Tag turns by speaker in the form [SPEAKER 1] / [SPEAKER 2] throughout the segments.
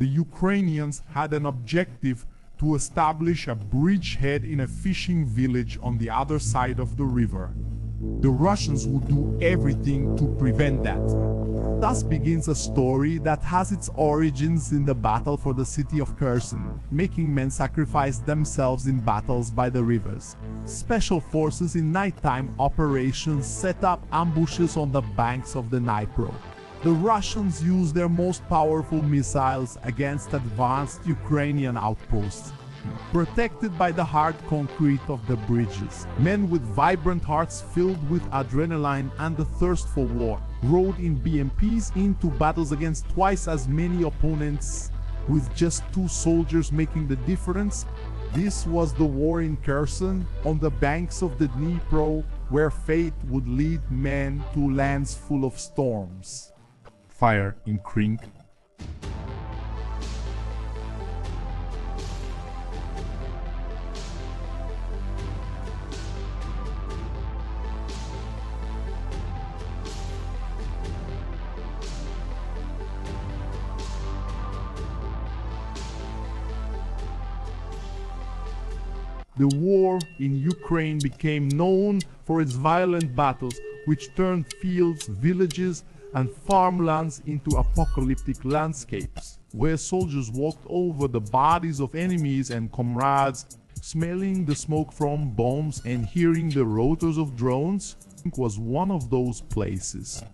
[SPEAKER 1] The Ukrainians had an objective to establish a bridgehead in a fishing village on the other side of the river. The Russians would do everything to prevent that. Thus begins a story that has its origins in the battle for the city of Kherson, making men sacrifice themselves in battles by the rivers. Special forces in nighttime operations set up ambushes on the banks of the Dnipro. The Russians used their most powerful missiles against advanced Ukrainian outposts, protected by the hard concrete of the bridges. Men with vibrant hearts filled with adrenaline and the thirst for war rode in BMPs into battles against twice as many opponents, with just 2 soldiers making the difference. This was the war in Kherson, on the banks of the Dnipro, where fate would lead men to lands full of storms. Fire in Krynk. The war in Ukraine became known for its violent battles, which turned fields, villages, and farmlands into apocalyptic landscapes, where soldiers walked over the bodies of enemies and comrades, smelling the smoke from bombs and hearing the rotors of drones. It was one of those places.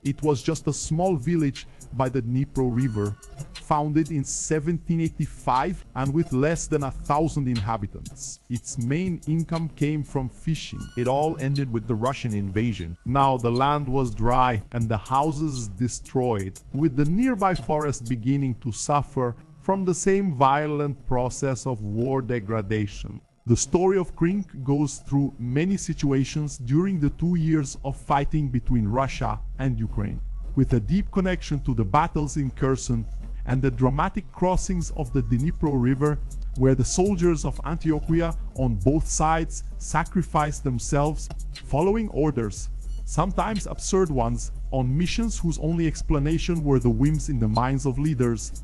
[SPEAKER 1] It was just a small village by the Dnipro River, founded in 1785 and with less than 1,000 inhabitants. Its main income came from fishing.
[SPEAKER 2] It all ended with the Russian invasion.
[SPEAKER 1] Now the land was dry and the houses destroyed, with the nearby forest beginning to suffer from the same violent process of war degradation. The story of Krynk goes through many situations during the 2 years of fighting between Russia and Ukraine, with a deep connection to the battles in Kherson and the dramatic crossings of the Dnipro River, where the soldiers of Antioquia on both sides sacrificed themselves, following orders, sometimes absurd ones, on missions whose only explanation were the whims in the minds of leaders,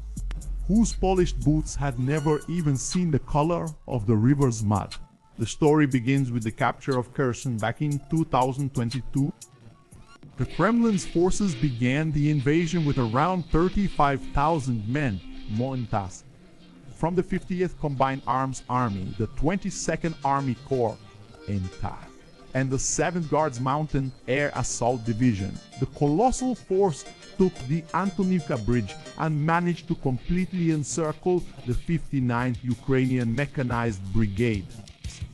[SPEAKER 1] whose polished boots had never even seen the color of the river's mud.
[SPEAKER 2] The story begins with the capture of Kherson back in 2022.
[SPEAKER 1] The Kremlin's forces began the invasion with around 35,000 men, Montas, from the 50th Combined Arms Army, the 22nd Army Corps, ENTA, and the 7th Guards Mountain Air Assault Division. The colossal force took the Antonivka Bridge and managed to completely encircle the 59th Ukrainian Mechanized Brigade.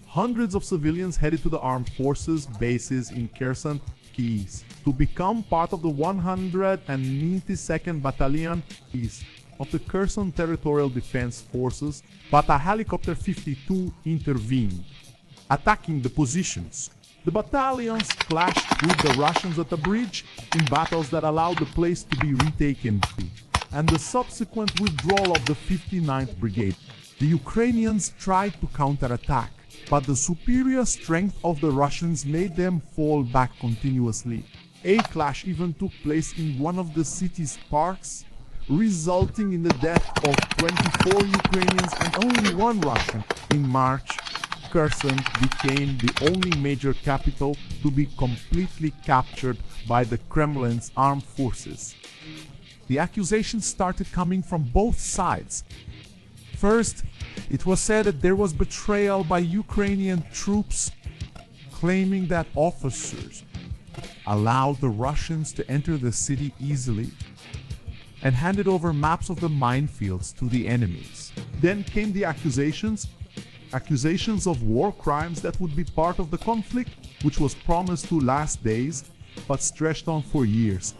[SPEAKER 1] Hundreds of civilians headed to the armed forces bases in Kherson, Kyiv, to become part of the 192nd Battalion East of the Kherson Territorial Defense Forces, but a helicopter 52 intervened, attacking the positions. The battalions clashed with the Russians at the bridge in battles that allowed the place to be retaken, and the subsequent withdrawal of the 59th Brigade. The Ukrainians tried to counterattack, but the superior strength of the Russians made them fall back continuously. A clash even took place in one of the city's parks, resulting in the death of 24 Ukrainians and only 1 Russian. In March, Kherson became the only major capital to be completely captured by the Kremlin's armed forces. The accusations started coming from both sides. First, it was said that there was betrayal by Ukrainian troops, claiming that officers allowed the Russians to enter the city easily and handed over maps of the minefields to the enemies. Then came the accusations of war crimes that would be part of the conflict, which was promised to last days, but stretched on for years.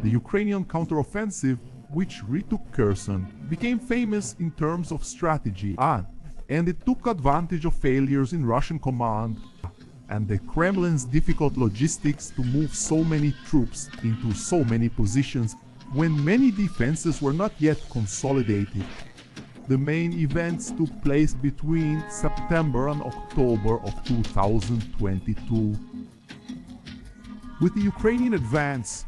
[SPEAKER 1] The Ukrainian counteroffensive, which retook Kherson, became famous in terms of strategy, and it took advantage of failures in Russian command and the Kremlin's difficult logistics to move so many troops into so many positions when many defenses were not yet consolidated. The main events took place between September and October of 2022. With the Ukrainian advance,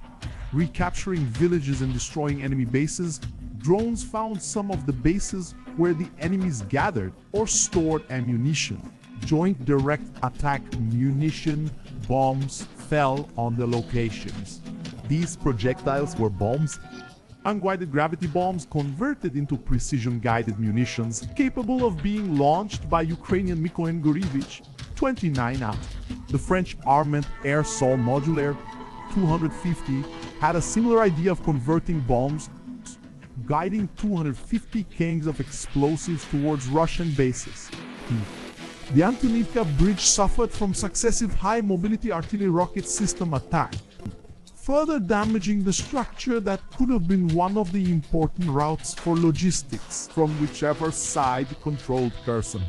[SPEAKER 1] recapturing villages and destroying enemy bases, drones found some of the bases where the enemies gathered or stored ammunition. Joint direct attack munition bombs fell on the locations. These projectiles were bombs, unguided gravity bombs converted into precision-guided munitions capable of being launched by Ukrainian Mikoyan Gurevich 29A. The French Armament Air Sol Modulaire 250 had a similar idea of converting bombs, guiding 250 kegs of explosives towards Russian bases. The Antonivka bridge suffered from successive high-mobility artillery rocket system attack, further damaging the structure that could have been one of the important routes for logistics from whichever side controlled Kherson.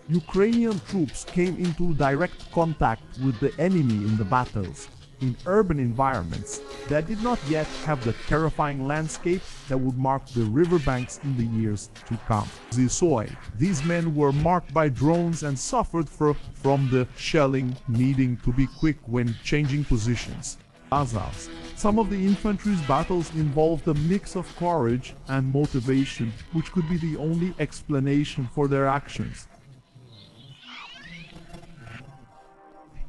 [SPEAKER 1] Ukrainian troops came into direct contact with the enemy in the battles, in urban environments that did not yet have the terrifying landscape that would mark the riverbanks in the years to come. These men were marked by drones and suffered from the shelling, needing to be quick when changing positions. Azaz. Some of the infantry's battles involved a mix of courage and motivation, which could be the only explanation for their actions.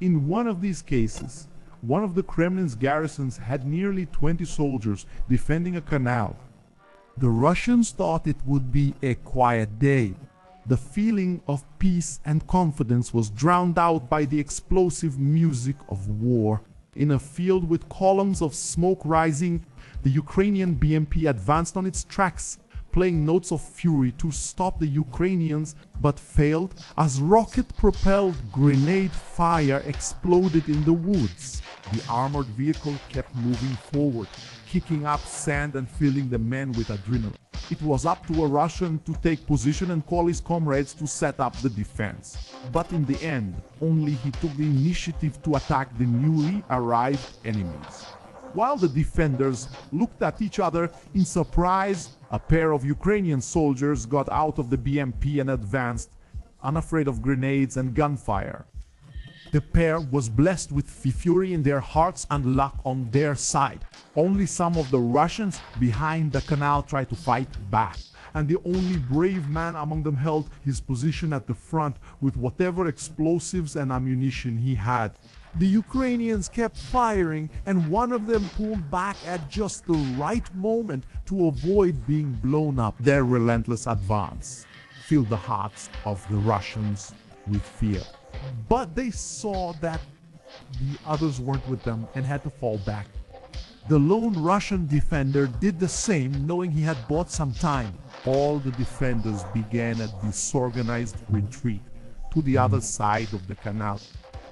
[SPEAKER 1] In one of these cases, one of the Kremlin's garrisons had nearly 20 soldiers defending a canal. The Russians thought it would be a quiet day. The feeling of peace and confidence was drowned out by the explosive music of war. In a field with columns of smoke rising, the Ukrainian BMP advanced on its tracks, playing notes of fury to stop the Ukrainians, but failed as rocket-propelled grenade fire exploded in the woods. The armored vehicle kept moving forward, kicking up sand and filling the men with adrenaline. It was up to a Russian to take position and call his comrades to set up the defense. But in the end, only he took the initiative to attack the newly arrived enemies. While the defenders looked at each other in surprise, a pair of Ukrainian soldiers got out of the BMP and advanced, unafraid of grenades and gunfire. The pair was blessed with fury in their hearts and luck on their side. Only some of the Russians behind the canal tried to fight back, and the only brave man among them held his position at the front with whatever explosives and ammunition he had. The Ukrainians kept firing, and one of them pulled back at just the right moment to avoid being blown up. Their relentless advance filled the hearts of the Russians with fear. But they saw that the others weren't with them and had to fall back. The lone Russian defender did the same, knowing he had bought some time. All the defenders began a disorganized retreat to the other side of the canal.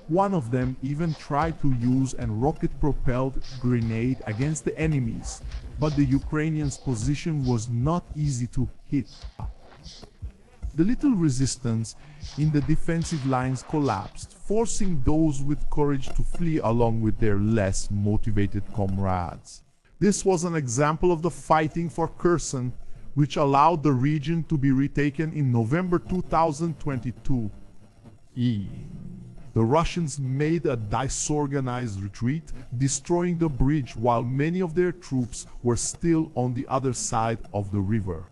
[SPEAKER 1] One of them even tried to use a rocket-propelled grenade against the enemies, but the Ukrainians' position was not easy to hit. The little resistance in the defensive lines collapsed, forcing those with courage to flee along with their less motivated comrades. This was an example of the fighting for Kherson, which allowed the region to be retaken in November 2022. The Russians made a disorganized retreat, destroying the bridge while many of their troops were still on the other side of the river.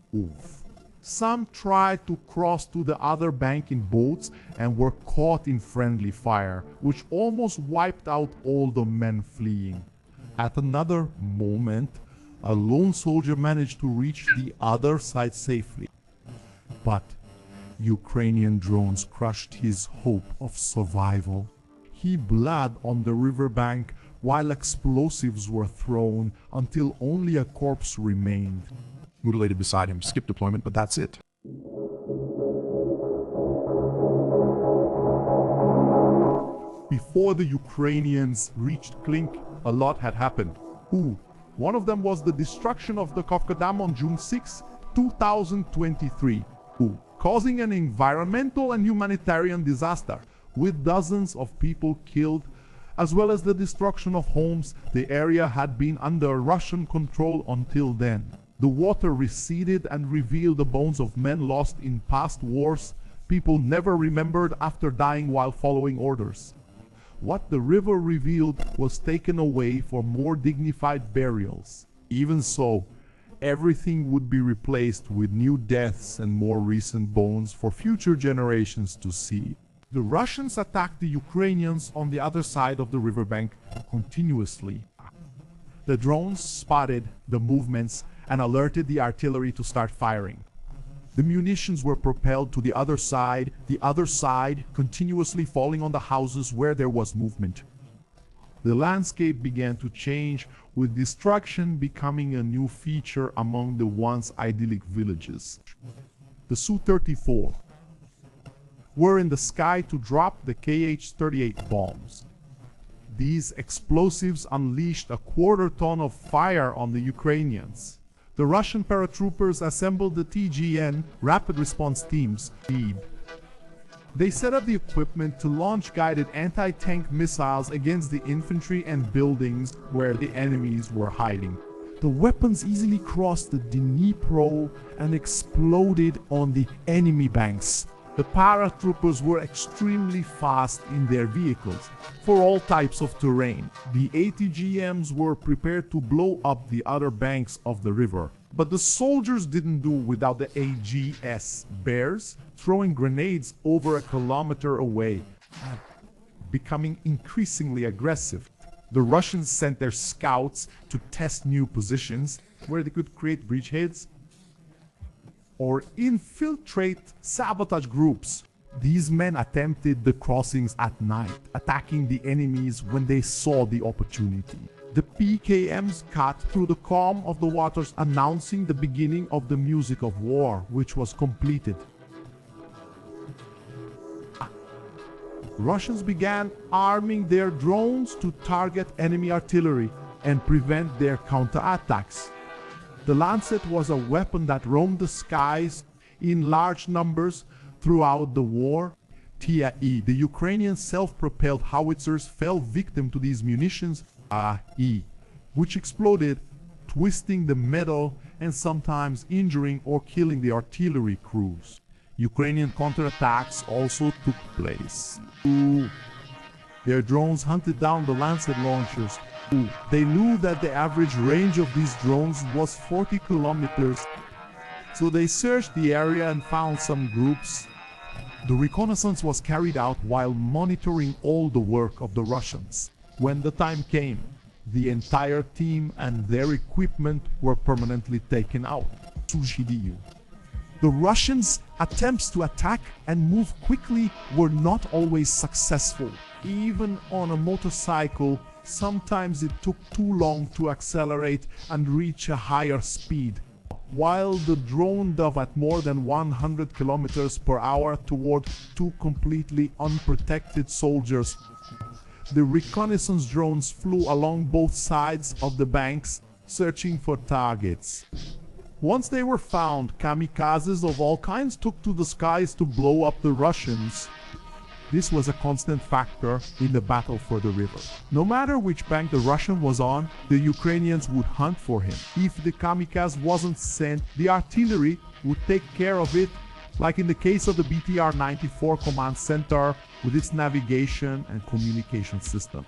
[SPEAKER 1] Some tried to cross to the other bank in boats and were caught in friendly fire, which almost wiped out all the men fleeing. At another moment, a lone soldier managed to reach the other side safely. But Ukrainian drones crushed his hope of survival. He bled on the riverbank while explosives were thrown until only a corpse remained.
[SPEAKER 2] Mutilated beside him, skipped deployment, but that's it.
[SPEAKER 1] Before the Ukrainians reached Krynk, a lot had happened. One of them was the destruction of the Kafka Dam on June 6, 2023, causing an environmental and humanitarian disaster, with dozens of people killed, as well as the destruction of homes. The area had been under Russian control until then. The water receded and revealed the bones of men lost in past wars, people never remembered after dying while following orders. What the river revealed was taken away for more dignified burials. Even so, everything would be replaced with new deaths and more recent bones for future generations to see. The Russians attacked the Ukrainians on the other side of the riverbank continuously. The drones spotted the movements and alerted the artillery to start firing. The munitions were propelled to the other side continuously falling on the houses where there was movement. The landscape began to change, with destruction becoming a new feature among the once idyllic villages. The Su-34 were in the sky to drop the Kh-38 bombs. These explosives unleashed a quarter-ton of fire on the Ukrainians. The Russian paratroopers assembled the TGN rapid response teams. They set up the equipment to launch guided anti-tank missiles against the infantry and buildings where the enemies were hiding. The weapons easily crossed the Dnipro and exploded on the enemy banks. The paratroopers were extremely fast in their vehicles for all types of terrain. The ATGMs were prepared to blow up the other banks of the river. But the soldiers didn't do without the AGS bears throwing grenades over a kilometer away, becoming increasingly aggressive. The Russians sent their scouts to test new positions where they could create breachheads or infiltrate sabotage groups. These men attempted the crossings at night, attacking the enemies when they saw the opportunity. The PKMs cut through the calm of the waters, announcing the beginning of the music of war, which was completed. Russians began arming their drones to target enemy artillery and prevent their counterattacks. The Lancet was a weapon that roamed the skies in large numbers throughout the war. The Ukrainian self-propelled howitzers fell victim to these munitions, which exploded, twisting the metal and sometimes injuring or killing the artillery crews. Ukrainian counterattacks also took place. Their drones hunted down the Lancet launchers. They knew that the average range of these drones was 40 kilometers, so they searched the area and found some groups. The reconnaissance was carried out while monitoring all the work of the Russians. When the time came, the entire team and their equipment were permanently taken out. The Russians' attempts to attack and move quickly were not always successful. Even on a motorcycle, sometimes it took too long to accelerate and reach a higher speed. While the drone dove at more than 100 kilometers per hour toward two completely unprotected soldiers, the reconnaissance drones flew along both sides of the banks, searching for targets. Once they were found, kamikazes of all kinds took to the skies to blow up the Russians. This was a constant factor in the battle for the river. No matter which bank the Russian was on, the Ukrainians would hunt for him. If the kamikaze wasn't sent, the artillery would take care of it, like in the case of the BTR-94 command center with its navigation and communication system.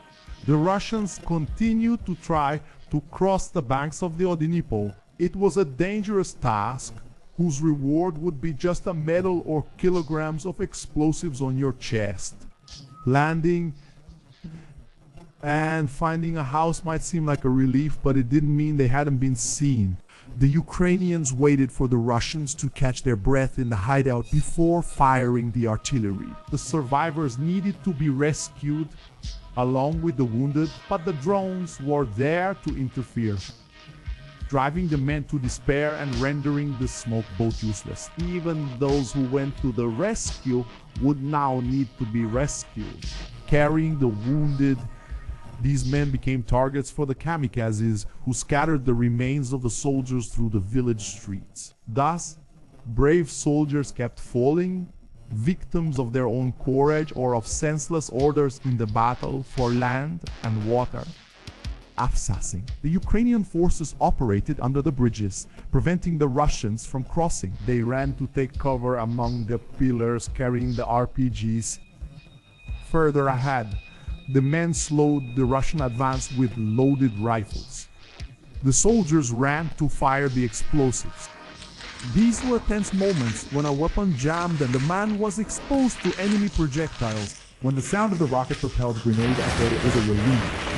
[SPEAKER 1] The Russians continued to try to cross the banks of the Dnipro. It was a dangerous task, whose reward would be just a medal or kilograms of explosives on your chest. Landing and finding a house might seem like a relief, but it didn't mean they hadn't been seen. The Ukrainians waited for the Russians to catch their breath in the hideout before firing the artillery. The survivors needed to be rescued along with the wounded, but the drones were there to interfere, driving the men to despair and rendering the smoke boat useless. Even those who went to the rescue would now need to be rescued. Carrying the wounded, these men became targets for the kamikazes who scattered the remains of the soldiers through the village streets. Thus, brave soldiers kept falling, victims of their own courage or of senseless orders in the battle for land and water. Afsassing. The Ukrainian forces operated under the bridges, preventing the Russians from crossing. They ran to take cover among the pillars carrying the RPGs. Further ahead, the men slowed the Russian advance with loaded rifles. The soldiers ran to fire the explosives. These were tense moments when a weapon jammed and the man was exposed to enemy projectiles.
[SPEAKER 2] When the sound of the rocket-propelled grenade echoed, it was a relief.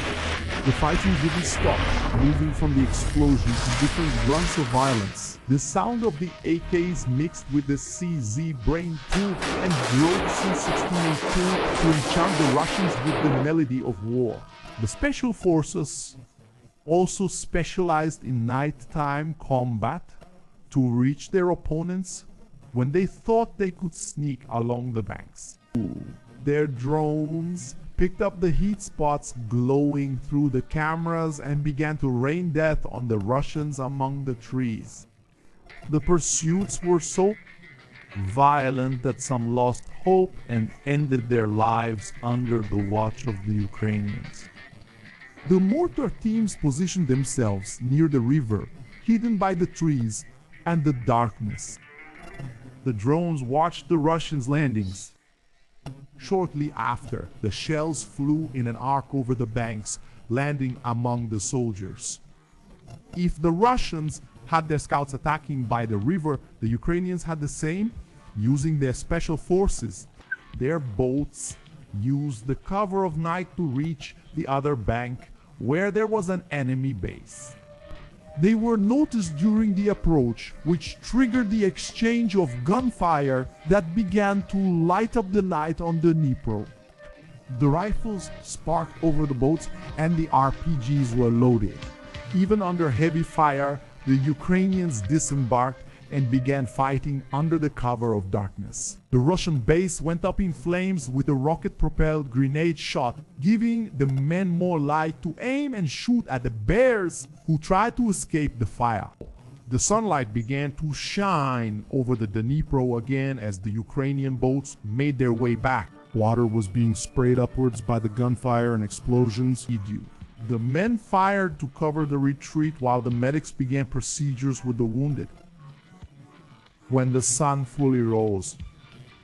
[SPEAKER 1] The fighting didn't stop, moving from the explosion to different grunts of violence. The sound of the AKs mixed with the CZ Brain 2 and drove C-1602 to enchant the Russians with the melody of war. The special forces also specialized in nighttime combat to reach their opponents when they thought they could sneak along the banks. Their drones picked up the heat spots glowing through the cameras and began to rain death on the Russians among the trees. The pursuits were so violent that some lost hope and ended their lives under the watch of the Ukrainians. The mortar teams positioned themselves near the river, hidden by the trees and the darkness. The drones watched the Russians' landings. Shortly after, the shells flew in an arc over the banks, landing among the soldiers. If the Russians had their scouts attacking by the river, the Ukrainians had the same, using their special forces. Their boats used the cover of night to reach the other bank, where there was an enemy base. They were noticed during the approach, which triggered the exchange of gunfire that began to light up the night on the Dnipro. The rifles sparked over the boats and the RPGs were loaded. Even under heavy fire, the Ukrainians disembarked and began fighting under the cover of darkness. The Russian base went up in flames with a rocket-propelled grenade shot, giving the men more light to aim and shoot at the bears who tried to escape the fire. The sunlight began to shine over the Dnipro again as the Ukrainian boats made their way back.
[SPEAKER 2] Water was being sprayed upwards by the gunfire and explosions.
[SPEAKER 1] The men fired to cover the retreat while the medics began procedures with the wounded. When the sun fully rose,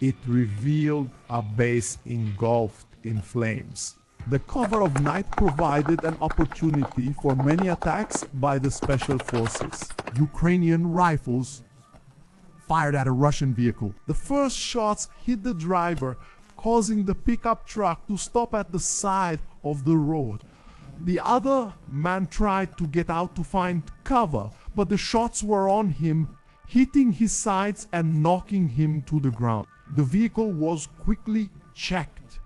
[SPEAKER 1] it revealed a base engulfed in flames. The cover of night provided an opportunity for many attacks by the special forces. Ukrainian rifles fired at a Russian vehicle. The first shots hit the driver, causing the pickup truck to stop at the side of the road. The other man tried to get out to find cover, but the shots were on him, hitting his sides and knocking him to the ground. The vehicle was quickly checked.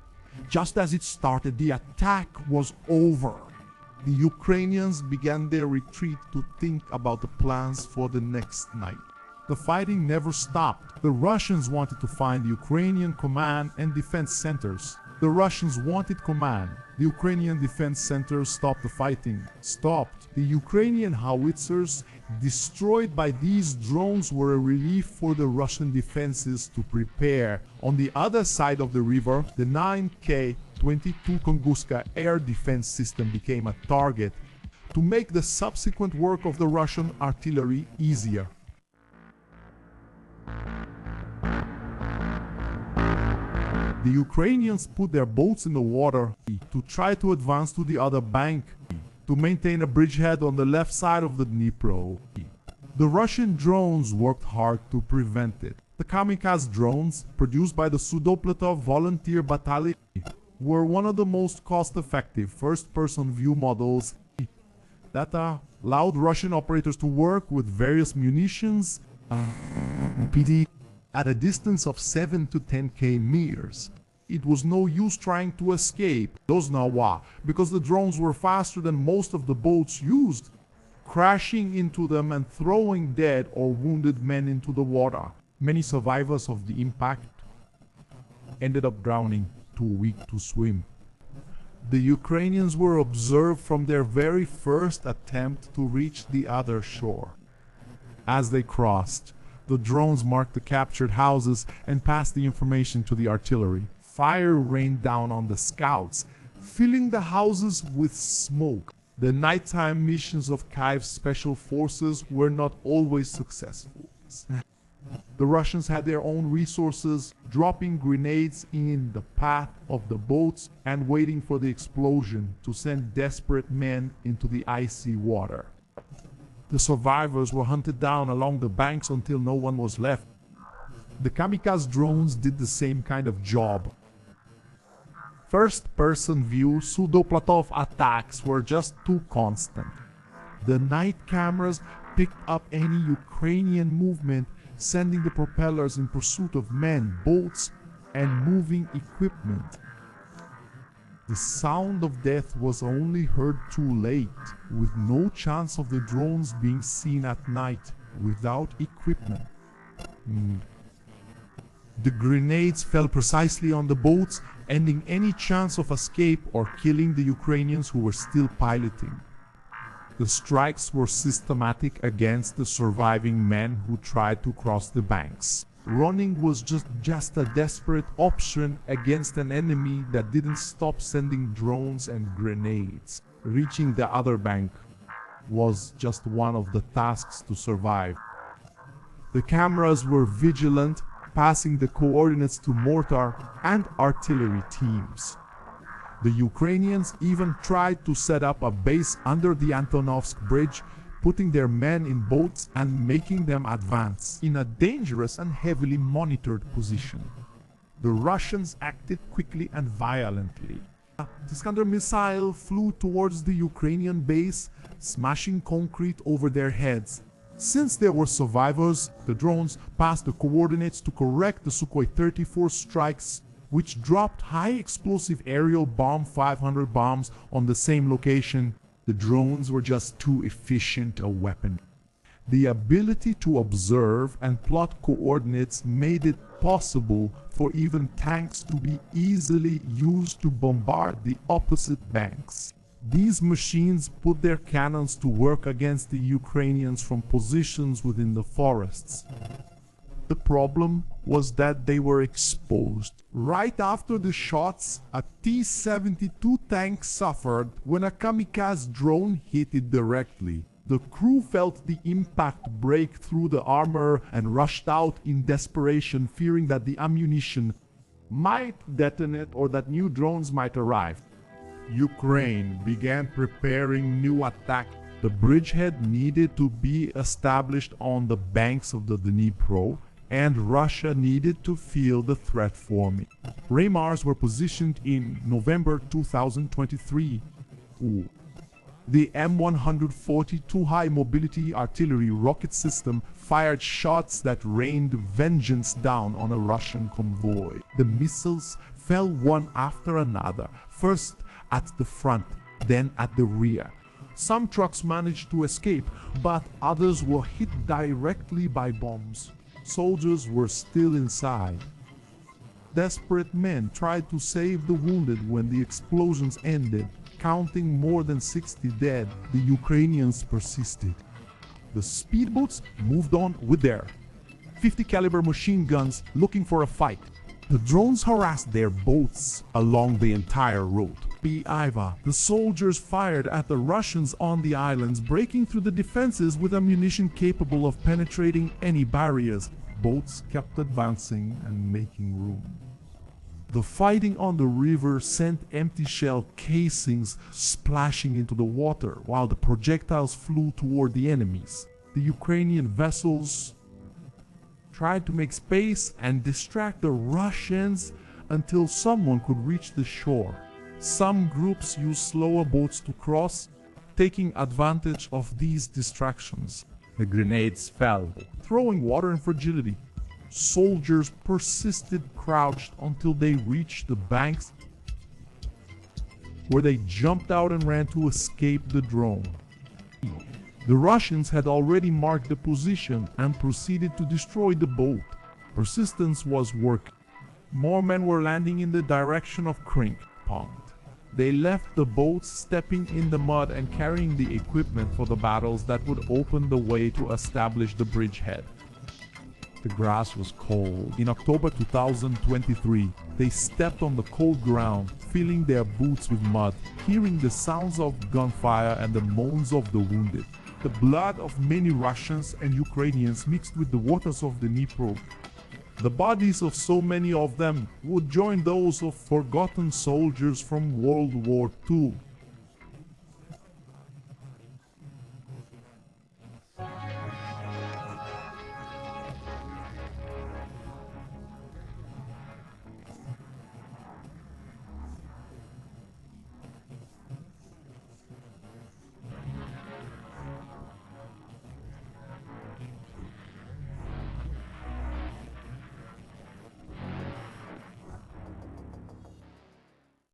[SPEAKER 1] Just as it started, the attack was over. The Ukrainians began their retreat to think about the plans for the next night. The fighting never stopped. The Russians wanted to find the Ukrainian command and defense centers. The Russians wanted command. The Ukrainian defense centers stopped the fighting. The Ukrainian howitzers destroyed by these drones were a relief for the Russian defenses to prepare. On the other side of the river, the 9K-22 Tunguska air defense system became a target to make the subsequent work of the Russian artillery easier. The Ukrainians put their boats in the water to try to advance to the other bank to maintain a bridgehead on the left side of the Dnipro. The Russian drones worked hard to prevent it. The kamikaze drones, produced by the Sudopletov Volunteer Battalion, were one of the most cost-effective first-person view models that allowed Russian operators to work with various munitions PD at a distance of 7 to 10 meters. It was no use trying to escape those Nawa because the drones were faster than most of the boats used, crashing into them and throwing dead or wounded men into the water. Many survivors of the impact ended up drowning, too weak to swim. The Ukrainians were observed from their very first attempt to reach the other shore. As they crossed, the drones marked the captured houses and passed the information to the artillery. Fire rained down on the scouts, filling the houses with smoke. The nighttime missions of Kyiv's special forces were not always successful. The Russians had their own resources, dropping grenades in the path of the boats and waiting for the explosion to send desperate men into the icy water. The survivors were hunted down along the banks until no one was left. The kamikaze drones did the same kind of job. First-person view pseudo-Platov attacks were just too constant. The night cameras picked up any Ukrainian movement, sending the propellers in pursuit of men, boats, and moving equipment. The sound of death was only heard too late, with no chance of the drones being seen at night without equipment. The grenades fell precisely on the boats, ending any chance of escape or killing the Ukrainians who were still piloting. The strikes were systematic against the surviving men who tried to cross the banks. Running was just a desperate option against an enemy that didn't stop sending drones and grenades. Reaching the other bank was just one of the tasks to survive. The cameras were vigilant, passing the coordinates to mortar and artillery teams. The Ukrainians even tried to set up a base under the Antonovsk bridge, putting their men in boats and making them advance in a dangerous and heavily monitored position. The Russians acted quickly and violently. The Iskander missile flew towards the Ukrainian base, smashing concrete over their heads. Since there were survivors, the drones passed the coordinates to correct the Sukhoi 34 strikes, which dropped high-explosive aerial bomb 500 bombs on the same location. The drones were just too efficient a weapon. The ability to observe and plot coordinates made it possible for even tanks to be easily used to bombard the opposite banks. These machines put their cannons to work against the Ukrainians from positions within the forests. The problem was that they were exposed. Right after the shots, a T-72 tank suffered when a kamikaze drone hit it directly. The crew felt the impact break through the armor and rushed out in desperation, fearing that the ammunition might detonate or that new drones might arrive. Ukraine began preparing new attack. The bridgehead needed to be established on the banks of the Dnipro, and Russia needed to feel the threat forming. Raymars were positioned in November 2023. The M142 high-mobility artillery rocket system fired shots that rained vengeance down on a Russian convoy. The missiles fell one after another, first at the front, then at the rear. Some trucks managed to escape, but others were hit directly by bombs. Soldiers were still inside. Desperate men tried to save the wounded when the explosions ended. Counting more than 60 dead, the Ukrainians persisted. The speedboats moved on with their 50 caliber machine guns looking for a fight. The drones harassed their boats along the entire route. The soldiers fired at the Russians on the islands, breaking through the defenses with ammunition capable of penetrating any barriers. Boats kept advancing and making room. The fighting on the river sent empty shell casings splashing into the water while the projectiles flew toward the enemies. The Ukrainian vessels tried to make space and distract the Russians until someone could reach the shore. Some groups used slower boats to cross, taking advantage of these distractions. The grenades fell, throwing water and fragility. Soldiers persisted crouched until they reached the banks, where they jumped out and ran to escape the drone. The Russians had already marked the position and proceeded to destroy the boat. Persistence was working. More men were landing in the direction of Krynk pond. They left the boats, stepping in the mud and carrying the equipment for the battles that would open the way to establish the bridgehead. The grass was cold. In October 2023, they stepped on the cold ground, filling their boots with mud, hearing the sounds of gunfire and the moans of the wounded. The blood of many Russians and Ukrainians mixed with the waters of the Dnipro. The bodies of so many of them would join those of forgotten soldiers from World War II.